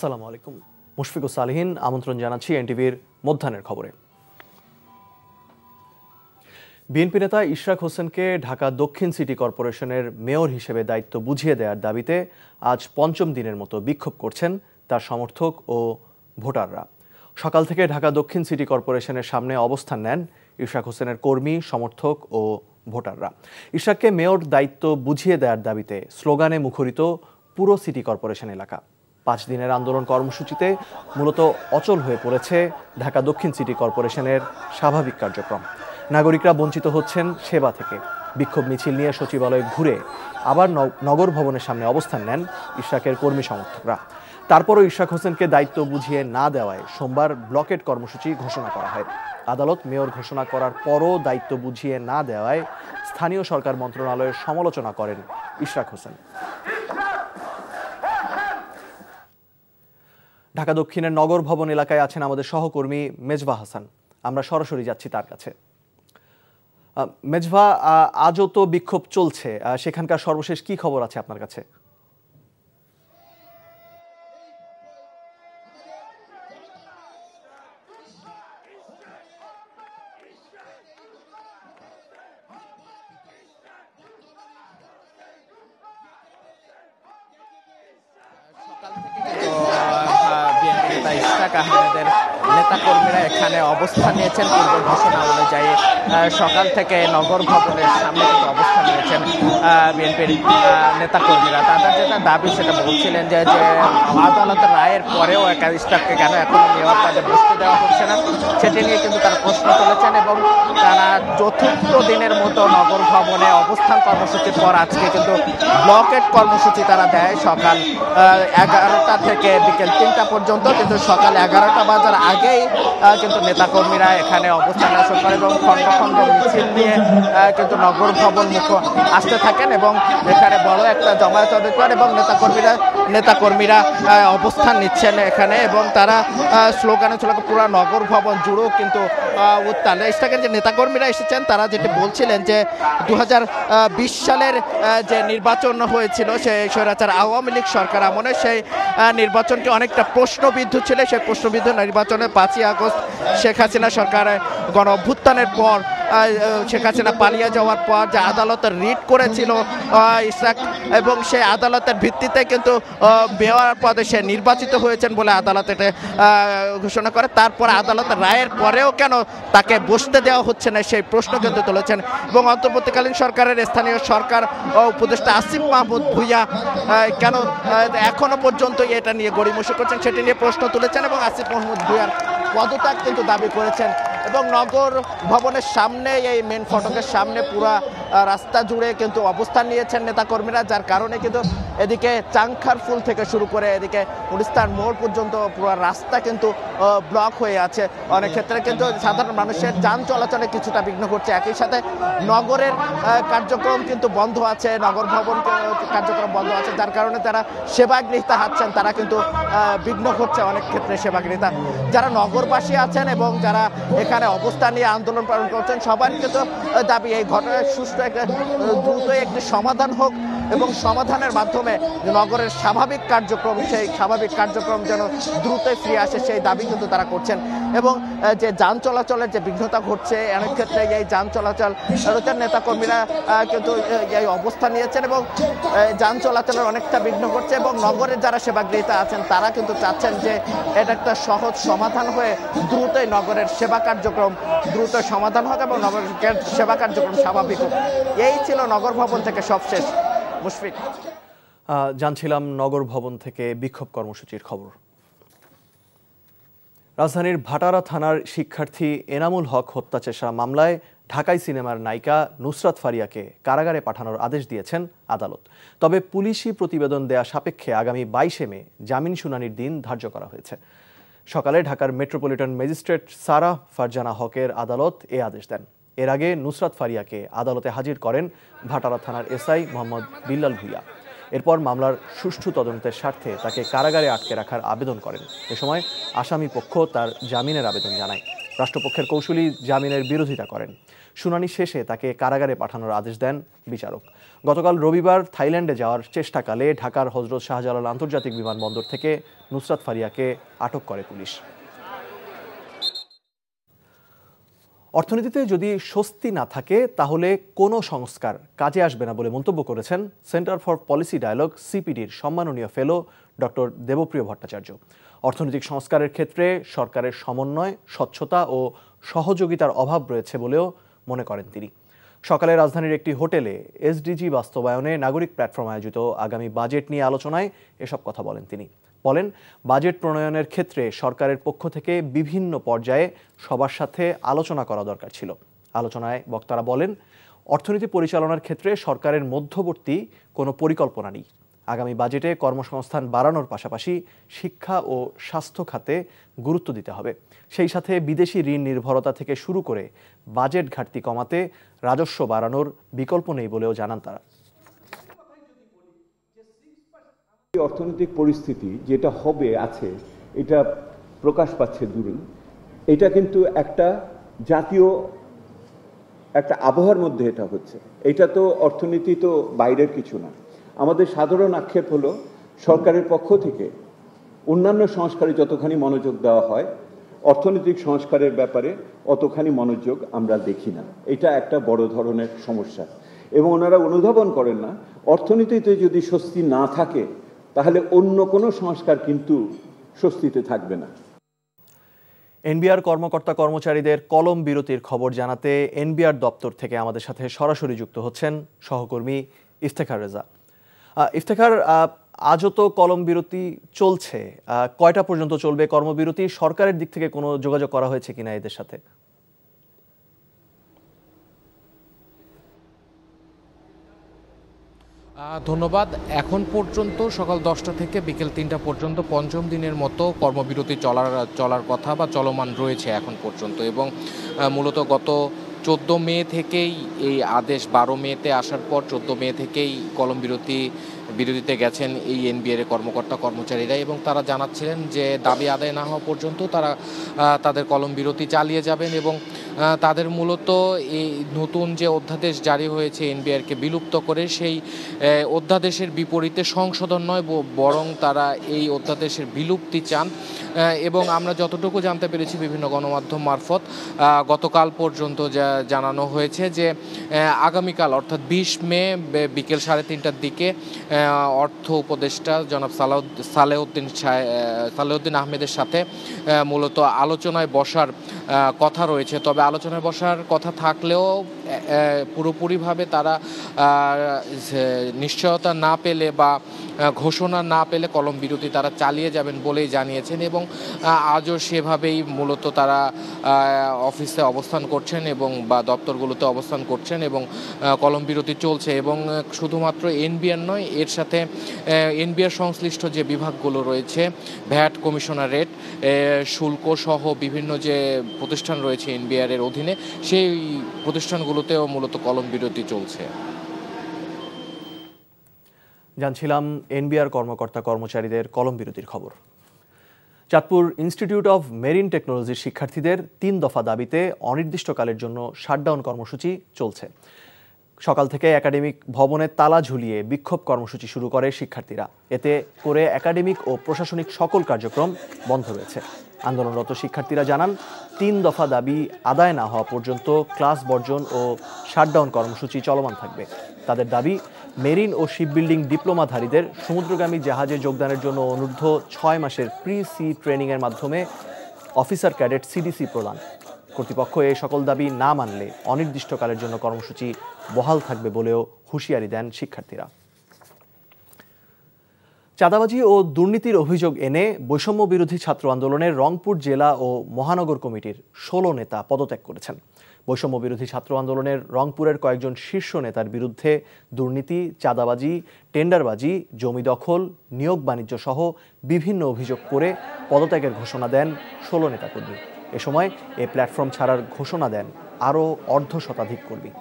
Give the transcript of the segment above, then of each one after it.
আসসালামু আলাইকুম। মুশফিকুর সালেহীন আমন্ত্রণ জানাচ্ছি এনটিভির মধ্যাহ্নের খবরে। বিএনপি নেতা ইশরাক হোসেনকে ঢাকা দক্ষিণ সিটি কর্পোরেশনের মেয়র হিসেবে দায়িত্ব বুঝিয়ে দেওয়ার দাবিতে আজ পঞ্চম দিনের মতো বিক্ষোভ করছেন তার সমর্থক ও ভোটাররা। সকাল থেকে ঢাকা দক্ষিণ সিটি কর্পোরেশনের সামনে অবস্থান নেন ইশরাক হোসেনের কর্মী, সমর্থক ও ভোটাররা। ইশরাককে মেয়র দায়িত্ব বুঝিয়ে দেওয়ার দাবিতে স্লোগানে মুখরিত পুরো সিটি কর্পোরেশন এলাকা। 5 দিনের আন্দোলন কর্মসূচিতে মূলত অচল হয়ে পড়েছে ঢাকা দক্ষিণ সিটি কর্পোরেশনের স্বাভাবিক কার্যক্রম। নাগরিকরা বঞ্চিত হচ্ছেন সেবা থেকে। বিক্ষোভ মিছিল নিয়ে সচিবালয় ঘুরে আবার নগর ভবনের সামনে অবস্থান নেন ইশরাকের কর্মী সমর্থকরা। তারপরও ইশরাক হোসেনকে দায়িত্ব বুঝিয়ে না দেওয়ায় সোমবার ব্লকেট কর্মসূচি ঘোষণা করা হয়। আদালত মেয়র ঘোষণা করার পরও দায়িত্ব বুঝিয়ে না দেওয়ায় স্থানীয় সরকার মন্ত্রণালয়ের সমালোচনা করেন ইশরাক হোসেন। ঢাকা দক্ষিণের নগর ভবন এলাকায় আছেন আমাদের সহকর্মী মেজবা হাসান। আমরা সরাসরি যাচ্ছি তার কাছে। মেজবা, আজও তো বিক্ষোভ চলছে, সেখানকার সর্বশেষ কি খবর আছে আপনার কাছে? ইশরাক আহমেদের নেতাকর্মীরা এখানে অবস্থান নিয়েছেন পূর্ব ঘোষণা অনুযায়ী। সকাল থেকে নগর ভবনের সামনে কিন্তু অবস্থান নিয়েছেন বিএনপির নেতাকর্মীরা। তাদের যেটা দাবি সেটা বলছিলেন যে আদালতের রায়ের পরেও ইশরাককে কেন এখনো মেয়র পদে বসতে দেওয়া হচ্ছে না, সেটি নিয়ে কিন্তু তারা প্রশ্ন তুলেছেন এবং তারা চতুর্থ দিনের মতো নগর ভবনে অবস্থান কর্মসূচির পর আজকে কিন্তু ব্লকেট কর্মসূচি তারা দেয় সকাল 11টা থেকে বিকেল 3টা পর্যন্ত। কিন্তু সকাল 11টা বাজার আগেই কিন্তু নেতাকর্মীরা এখানে অবস্থান শুরু করে এবং খণ্ড খণ্ড মিছিল নিয়ে কিন্তু নগর ভবন মুখ আসতে থাকেন এবং এখানে বড় একটা জমায়েত করেন এবং নেতাকর্মীরা অবস্থান নিচ্ছেন এখানে এবং তারা স্লোগানে পুরো নগর ভবন জুড়েও কিন্তু উত্তাল। ইশরাকের যে নেতাকর্মীরা এসেছেন তারা যেটি বলছিলেন যে 2020 সালের যে নির্বাচন হয়েছিল সেই স্বৈরাচার আওয়ামী লীগ সরকার আমলে সেই নির্বাচনটি অনেকটা প্রশ্নবিদ্ধ ছিল। সেই প্রশ্নবিদ্ধ নির্বাচনে 5ই আগস্ট শেখ হাসিনা সরকার গণ অভ্যুত্থানের পর শেখ হাসিনা পালিয়ে যাওয়ার পর যে আদালতের রিট করেছিল ইশরাক এবং সেই আদালতের ভিত্তিতে কিন্তু মেয়র পদে সে নির্বাচিত হয়েছেন বলে আদালত এটা ঘোষণা করে। তারপর আদালতের রায়ের পরেও কেন তাকে বসতে দেওয়া হচ্ছে না সেই প্রশ্ন কিন্তু তুলেছেন এবং অন্তর্বর্তীকালীন সরকারের স্থানীয় সরকার ও উপদেষ্টা আসিফ মাহমুদ ভুঁইয়া কেন এখনো পর্যন্ত এটা নিয়ে গড়িমসি করছেন সেটি নিয়ে প্রশ্ন তুলেছেন এবং আসিফ মাহমুদ ভুঁইয়ার পদত্যাগ কিন্তু দাবি করেছেন এবং নগর ভবনের সামনে এই মেন ফটকের সামনে পুরা রাস্তা জুড়ে কিন্তু অবস্থান নিয়েছেন নেতাকর্মীরা, যার কারণে কিন্তু এদিকে চাংখার ফুল থেকে শুরু করে এদিকে গুলিস্তান মোড় পর্যন্ত পুরো রাস্তা কিন্তু ব্লক হয়ে আছে। অনেক ক্ষেত্রে কিন্তু সাধারণ মানুষের যান চলাচলে কিছুটা বিঘ্ন ঘটছে। একই সাথে নগরের কার্যক্রম কিন্তু বন্ধ আছে, নগর ভবন কার্যক্রম বন্ধ আছে, যার কারণে তারা সেবাগৃহীতা হাঁটছেন, তারা কিন্তু বিঘ্ন ঘটছে অনেক ক্ষেত্রে সেবাগৃহীতা। যারা নগরবাসী আছেন এবং যারা এখানে অবস্থান নিয়ে আন্দোলন পালন করছেন সবার কিন্তু দাবি এই ঘটনার সুষ্ঠু দ্রুত একটি সমাধান হোক এবং সমাধানের মাধ্যমে নগরের স্বাভাবিক কার্যক্রম সেই স্বাভাবিক কার্যক্রম যেন দ্রুতই ফিরে আসে সেই দাবি কিন্তু তারা করছেন এবং যে যান চলাচলের যে বিঘ্নতা ঘটছে অনেক ক্ষেত্রে এই যান চলাচল নেতাকর্মীরা কিন্তু এই অবস্থা নিয়েছেন এবং যান চলাচলের অনেকটা বিঘ্ন ঘটছে এবং নগরের যারা সেবাগৃহীতা আছেন তারা কিন্তু চাচ্ছেন যে এটা একটা সহজ সমাধান হয়ে দ্রুতই নগরের সেবা কার্যক্রম দ্রুত সমাধান হোক এবং নগরের সেবা কার্যক্রম স্বাভাবিক হোক। এই ছিল নগর ভবন থেকে সবশেষ। মুশফিক, জানছিলাম নগর ভবন থেকে বিক্ষোভ কর্মসূচির খবর। রাজধানীর ভাটারা থানার শিক্ষার্থী এনামুল হক হত্যা চেষ্টা মামলায় ঢাকাই সিনেমার নায়িকা নুসরাত ফারিয়াকে কারাগারে পাঠানোর আদেশ দিয়েছেন আদালত। তবে পুলিশি প্রতিবেদন দেয়া সাপেক্ষে আগামী 22 মে জামিন শুনানির দিন ধার্য করা হয়েছে। সকালে ঢাকার মেট্রোপলিটন ম্যাজিস্ট্রেট সারা ফারজানা হকের আদালত এ আদেশ দেন। এর আগে নুসরাত ফারিয়াকে আদালতে হাজির করেন ভাটারা থানার এসআই মোহাম্মদ বিল্লাল ভুইয়া। এরপর মামলার সুষ্ঠু তদন্তের স্বার্থে তাকে কারাগারে আটকে রাখার আবেদন করেন। এ সময় আসামি পক্ষ তার জামিনের আবেদন জানায়। রাষ্ট্রপক্ষের কৌঁসুলি জামিনের বিরোধিতা করেন। শুনানি শেষে তাকে কারাগারে পাঠানোর আদেশ দেন বিচারক। গতকাল রবিবার থাইল্যান্ডে যাওয়ার চেষ্টাকালে ঢাকার হজরত শাহজালাল আন্তর্জাতিক বিমানবন্দর থেকে নুসরাত ফারিয়াকে আটক করে পুলিশ। অর্থনীতিতে যদি স্বস্তি না থাকে তাহলে কোনো সংস্কার কাজে আসবে না বলে মন্তব্য করেছেন সেন্টার ফর পলিসি ডায়ালগ সিপিডির সম্মাননীয় ফেলো ডক্টর দেবপ্রিয় ভট্টাচার্য। অর্থনৈতিক সংস্কারের ক্ষেত্রে সরকারের সমন্বয়, স্বচ্ছতা ও সহযোগিতার অভাব রয়েছে বলেও মনে করেন তিনি। সকালে রাজধানীর একটি হোটেলে এসডিজি বাস্তবায়নে নাগরিক প্ল্যাটফর্ম আয়োজিত আগামী বাজেট নিয়ে আলোচনায় এসব কথা বলেন তিনি। বলেন, বাজেট প্রণয়নের ক্ষেত্রে সরকারের পক্ষ থেকে বিভিন্ন পর্যায়ে সবার সাথে আলোচনা করা দরকার ছিল। আলোচনায় বক্তারা বলেন, অর্থনীতি পরিচালনার ক্ষেত্রে সরকারের মধ্যবর্তী কোনো পরিকল্পনা নেই। আগামী বাজেটে কর্মসংস্থান বাড়ানোর পাশাপাশি শিক্ষা ও স্বাস্থ্য খাতে গুরুত্ব দিতে হবে। সেই সাথে বিদেশি ঋণ নির্ভরতা থেকে শুরু করে বাজেট ঘাটতি কমাতে রাজস্ব বাড়ানোর বিকল্প নেই বলেও জানান তারা। অর্থনৈতিক পরিস্থিতি যেটা হবে আছে এটা প্রকাশ পাচ্ছে দূরে, এটা কিন্তু একটা জাতীয় একটা আবহাওয়ার মধ্যে এটা হচ্ছে। এটা তো অর্থনীতি তো বাইরের কিছু না। আমাদের সাধারণ আক্ষেপ হলো সরকারের পক্ষ থেকে অন্যান্য সংস্কারে যতখানি মনোযোগ দেওয়া হয়, অর্থনৈতিক সংস্কারের ব্যাপারে অতখানি মনোযোগ আমরা দেখি না। এটা একটা বড় ধরনের সমস্যা এবং ওনারা অনুধাবন করেন না অর্থনীতিতে যদি স্বস্তি না থাকে তাহলে অন্য কোনো সংস্কার কিন্তু স্বস্তিতে থাকবে না। এনবিআর কর্মকর্তা কর্মচারীদের কলম বিরতির খবর জানাতে এনবিআর দপ্তর থেকে আমাদের সাথে সরাসরি যুক্ত হচ্ছেন সহকর্মী ইফতেখার রেজা। ইফতেখার, আজও তো কলম বিরতি চলছে, কয়টা পর্যন্ত চলবে কর্মবিরতি? সরকারের দিক থেকে কোনো যোগাযোগ করা হয়েছে কিনা এদের সাথে? ধন্যবাদ। এখন পর্যন্ত সকাল 10টা থেকে বিকেল 3টা পর্যন্ত পঞ্চম দিনের মতো কর্মবিরতি চলার কথা বা চলমান রয়েছে এখন পর্যন্ত। এবং মূলত গত 14 মে থেকেই এই আদেশ, 12 মেতে আসার পর 14 মে থেকেই কলম বিরতিতে গেছেন এই এনবিআর এর কর্মকর্তা কর্মচারীরা এবং তারা জানাচ্ছিলেন যে দাবি আদায় না হওয়া পর্যন্ত তারা তাদের কলম বিরতি চালিয়ে যাবেন এবং তাদের মূলত এই নতুন যে অধ্যাদেশ জারি হয়েছে এনবিআরকে বিলুপ্ত করে, সেই অধ্যাদেশের বিপরীতে সংশোধন নয় বরং তারা এই অধ্যাদেশের বিলুপ্তি চান। এবং আমরা যতটুকু জানতে পেরেছি বিভিন্ন গণমাধ্যম মারফত গতকাল পর্যন্ত জানানো হয়েছে যে আগামীকাল অর্থাৎ 20 মে বিকেল 3:30টার দিকে অর্থ উপদেষ্টা জনাব সালেউদ্দিন আহমেদের সাথে মূলত আলোচনায় বসার কথা রয়েছে। তবে আলোচনায় বসার কথা থাকলেও পুরোপুরিভাবে তারা নিশ্চয়তা না পেলে বা ঘোষণা না পেলে কলম বিরতি তারা চালিয়ে যাবেন বলেই জানিয়েছেন এবং আজও সেভাবেই মূলত তারা অফিসে অবস্থান করছেন এবং বা দপ্তরগুলোতে অবস্থান করছেন এবং কলম বিরতি চলছে। এবং শুধুমাত্র এনবিআর নয়, এর সাথে এনবিআর সংশ্লিষ্ট যে বিভাগগুলো রয়েছে, ভ্যাট, কমিশনারেট, শুল্ক সহ বিভিন্ন যে প্রতিষ্ঠান রয়েছে এনবিআর এর অধীনে, সেই প্রতিষ্ঠানগুলোতেও মূলত কলম বিরতি চলছে। জানছিলাম এনবিআর কর্মকর্তা কর্মচারীদের কলম বিরতির খবর। চাঁদপুর ইনস্টিটিউট অব মেরিন টেকনোলজির শিক্ষার্থীদের 3 দফা দাবিতে অনির্দিষ্টকালের জন্য শাটডাউন কর্মসূচি চলছে। সকাল থেকে একাডেমিক ভবনে তালা ঝুলিয়ে বিক্ষোভ কর্মসূচি শুরু করে শিক্ষার্থীরা। এতে করে একাডেমিক ও প্রশাসনিক সকল কার্যক্রম বন্ধ রয়েছে। আন্দোলনরত শিক্ষার্থীরা জানান, 3 দফা দাবি আদায় না হওয়া পর্যন্ত ক্লাস বর্জন ও শাটডাউন কর্মসূচি চলমান থাকবে। তাদের দাবি, মেরিন ও শিপবিল্ডিং ডিপ্লোমাধারীদের সমুদ্রগামী জাহাজে যোগদানের জন্য অনূর্ধ্ব 6 মাসের প্রি-সি ট্রেনিংয়ের মাধ্যমে অফিসার ক্যাডেট সিডিসি প্রদান। কর্তৃপক্ষ এই সকল দাবি না মানলে অনির্দিষ্টকালের জন্য কর্মসূচি বহাল থাকবে বলেও হুঁশিয়ারি দেন শিক্ষার্থীরা। চাঁদাবাজি ও দুর্নীতির অভিযোগ এনে বৈষম্য বিরোধী ছাত্র আন্দোলনের রংপুর জেলা ও মহানগর কমিটির 16 নেতা পদত্যাগ করেছেন। বৈষম্য বিরোধী ছাত্র আন্দোলনের রংপুরের কয়েকজন শীর্ষ নেতার বিরুদ্ধে দুর্নীতি, চাঁদাবাজি, টেন্ডারবাজি, জমি দখল, নিয়োগ বাণিজ্য সহ বিভিন্ন অভিযোগ করে পদত্যাগের ঘোষণা দেন 16 নেতাকর্মী। এ সময় এ প্ল্যাটফর্ম ছাড়ার ঘোষণা দেন আরও অর্ধশতাধিক কর্মী।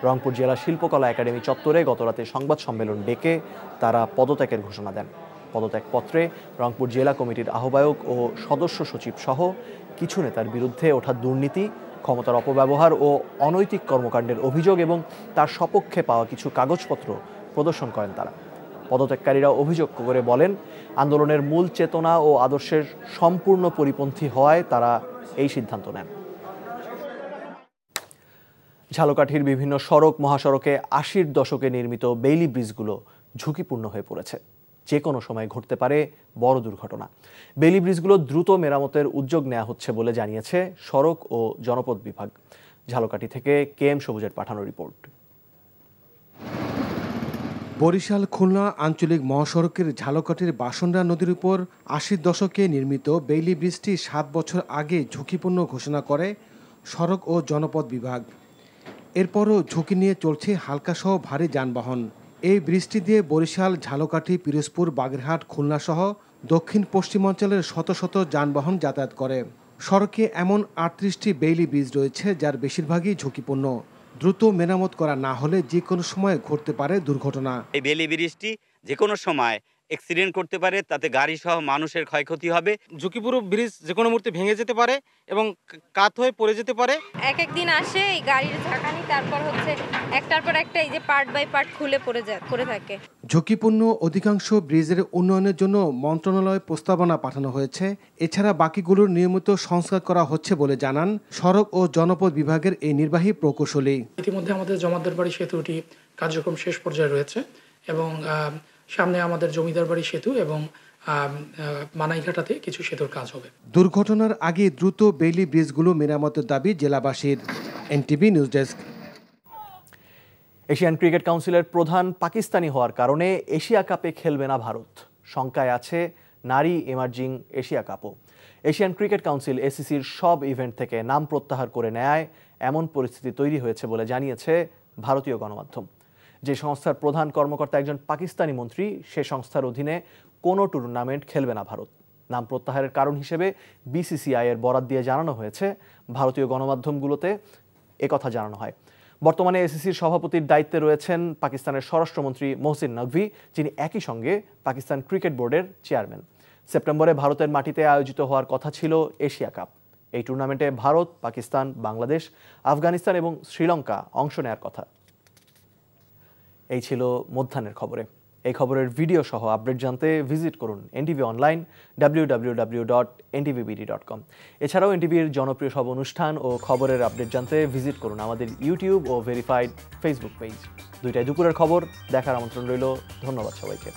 রংপুর জেলা শিল্পকলা একাডেমি চত্বরে গতরাতে সংবাদ সম্মেলন ডেকে তারা পদত্যাগের ঘোষণা দেন। পদত্যাগপত্রে রংপুর জেলা কমিটির আহ্বায়ক ও সদস্য সচিব সহ কিছু নেতার বিরুদ্ধে ওঠা দুর্নীতি, ক্ষমতার অপব্যবহার ও অনৈতিক কর্মকাণ্ডের অভিযোগ এবং তার সপক্ষে পাওয়া কিছু কাগজপত্র প্রদর্শন করেন তারা। পদত্যাগকারীরা অভিযোগ করে বলেন, আন্দোলনের মূল চেতনা ও আদর্শের সম্পূর্ণ পরিপন্থী হওয়ায় তারা এই সিদ্ধান্ত নেন। ঝালকাঠির বিভিন্ন সড়ক মহাসড়কে ৮০-র দশকে নির্মিত বেইলি ব্রিজগুলো ঝুঁকিপূর্ণ হয়ে পড়েছে। যে কোনো সময় ঘটতে পারে বড় দুর্ঘটনা। বেইলি ব্রিজগুলো দ্রুত মেরামতের উদ্যোগ নেওয়া হচ্ছে বলে জানিয়েছে সড়ক ও জনপথ বিভাগ। ঝালকাঠি থেকে KM সবুজের পাঠানো রিপোর্ট। বরিশাল খুলনা আঞ্চলিক মহাসড়কের ঝালকাঠির বাসন্ডা নদীর উপর ৮০-র দশকে নির্মিত বেইলি ব্রিজটি ৭ বছর আগে ঝুঁকিপূর্ণ ঘোষণা করে সড়ক ও জনপথ বিভাগ। এরপরও ঝুঁকি নিয়ে চলছে হালকাসহ ভারী যানবাহন। এই ব্রিজটি দিয়ে বরিশাল, ঝালকাঠি, পিরোজপুর, বাগেরহাট, খুলনা সহ দক্ষিণ পশ্চিমাঞ্চলের শত শত যানবাহন যাতায়াত করে। সড়কে এমন ৩৮টি বেইলি ব্রিজ রয়েছে যার বেশিরভাগই ঝুঁকিপূর্ণ। দ্রুত মেরামত করা না হলে যে কোনো সময় ঘটতে পারে দুর্ঘটনা। এই বেইলি ব্রিজটি যে কোনো সময় অ্যাক্সিডেন্ট করতে পারে, তাতে গাড়ি সহ মানুষের ক্ষয়ক্ষতি হবে। ঝুঁকিপূর্ণ ব্রিজ যে কোনো মুহূর্তে ভেঙে যেতে পারে এবং কাত হয়ে পড়ে যেতে পারে। এক দিন আসে এই গাড়ির ঝাঁকানি, তারপর হচ্ছে একটার পর একটা এই যে পার্ট বাই পার্ট খুলে পড়ে থাকে। ঝুঁকিপূর্ণ অধিকাংশ ব্রিজের উন্নয়নের জন্য মন্ত্রণালয়ে প্রস্তাবনা পাঠানো হয়েছে। এছাড়া বাকিগুলোর নিয়মিত সংস্কার করা হচ্ছে বলে জানান সড়ক ও জনপথ বিভাগের এই নির্বাহী প্রকৌশলী। ইতিমধ্যে আমাদের জমাদ্দার বাড়ি সেতুটি কার্যক্রম শেষ পর্যায়ে রয়েছে এবং সামনে আমাদের জমিদার বাড়ি সেতু এবং মানাইঘাটাতে কিছু সেতুর কাজ হবে। দুর্ঘটনার আগে দ্রুত বেইলি ব্রিজগুলো মেরামতের দাবি জেলাবাসীর। NTV news desk. Asian cricket কাউন্সিলের প্রধান পাকিস্তানি হওয়ার কারণে এশিয়া কাপে খেলবে না ভারত। শঙ্কায় আছে নারী এমার্জিং এশিয়া কাপও। এশিয়ান ক্রিকেট কাউন্সিল ACCর সব ইভেন্ট থেকে নাম প্রত্যাহার করে নেয় এমন পরিস্থিতি তৈরি হয়েছে বলে জানিয়েছে ভারতীয় গণমাধ্যম। যে সংস্থার প্রধান কর্মকর্তা একজন পাকিস্তানি মন্ত্রী, সে সংস্থার অধীনে কোনো টুর্নামেন্ট খেলবে না ভারত। নাম প্রত্যাহারের কারণ হিসেবে BCCI এর বরাত দিয়ে জানানো হয়েছে। ভারতীয় গণমাধ্যমগুলোতে একথা জানানো হয়। বর্তমানে ACCর সভাপতির দায়িত্বে রয়েছেন পাকিস্তানের স্বরাষ্ট্রমন্ত্রী মোহসিন নকভি, যিনি একই সঙ্গে পাকিস্তান ক্রিকেট বোর্ডের চেয়ারম্যান। সেপ্টেম্বরে ভারতের মাটিতে আয়োজিত হওয়ার কথা ছিল এশিয়া কাপ। এই টুর্নামেন্টে ভারত, পাকিস্তান, বাংলাদেশ, আফগানিস্তান এবং শ্রীলঙ্কা অংশ নেওয়ার কথা। এই ছিল মধ্যাহ্নের খবরে। এই খবরের ভিডিও সহ আপডেট জানতে ভিজিট করুন NTV অনলাইন www.ntvbd.com। এছাড়াও NTVর জনপ্রিয় সব অনুষ্ঠান ও খবরের আপডেট জানতে ভিজিট করুন আমাদের ইউটিউব ও ভেরিফাইড ফেসবুক পেজ। দুইটায় দুপুরের খবর দেখার আমন্ত্রণ রইল। ধন্যবাদ সবাইকে।